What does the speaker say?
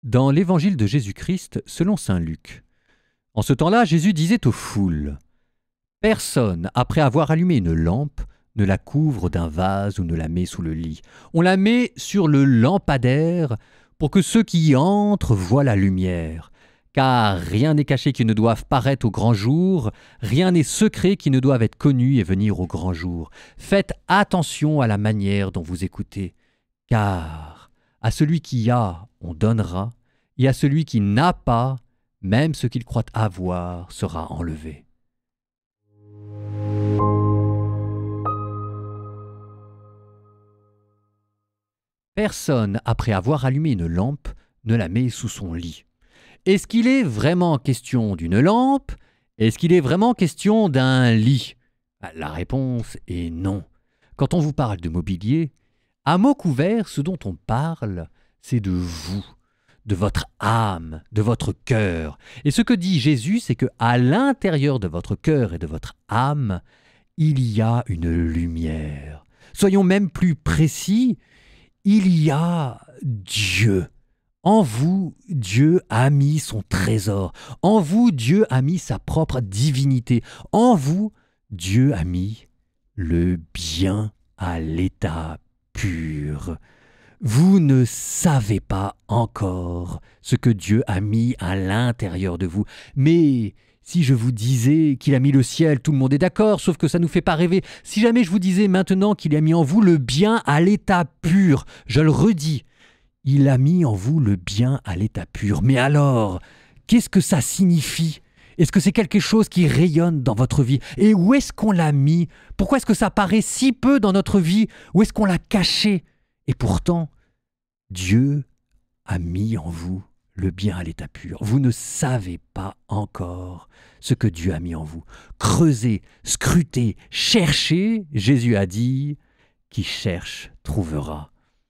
Dans l'évangile de Jésus-Christ, selon saint Luc. En ce temps-là, Jésus disait aux foules : « Personne, après avoir allumé une lampe, ne la couvre d'un vase ou ne la met sous le lit. On la met sur le lampadaire pour que ceux qui y entrent voient la lumière. Car rien n'est caché qui ne doive paraître au grand jour, rien n'est secret qui ne doive être connu et venir au grand jour. Faites attention à la manière dont vous écoutez, car à celui qui a, on donnera, et à celui qui n'a pas, même ce qu'il croit avoir sera enlevé. » Personne, après avoir allumé une lampe, ne la met sous son lit. Est-ce qu'il est vraiment question d'une lampe ? Est-ce qu'il est vraiment question d'un lit ? La réponse est non. Quand on vous parle de mobilier, à mots couverts, ce dont on parle, c'est de vous, de votre âme, de votre cœur. Et ce que dit Jésus, c'est qu'à l'intérieur de votre cœur et de votre âme, il y a une lumière. Soyons même plus précis, il y a Dieu. En vous, Dieu a mis son trésor. En vous, Dieu a mis sa propre divinité. En vous, Dieu a mis le bien à l'état pur. Vous ne savez pas encore ce que Dieu a mis à l'intérieur de vous. Mais si je vous disais qu'il a mis le ciel, tout le monde est d'accord, sauf que ça ne nous fait pas rêver. Si jamais je vous disais maintenant qu'il a mis en vous le bien à l'état pur, je le redis, il a mis en vous le bien à l'état pur. Mais alors, qu'est-ce que ça signifie ? Est-ce que c'est quelque chose qui rayonne dans votre vie ? Et où est-ce qu'on l'a mis ? Pourquoi est-ce que ça paraît si peu dans notre vie ? Où est-ce qu'on l'a caché ? Et pourtant, Dieu a mis en vous le bien à l'état pur. Vous ne savez pas encore ce que Dieu a mis en vous. Creusez, scrutez, cherchez, Jésus a dit, qui cherche trouvera.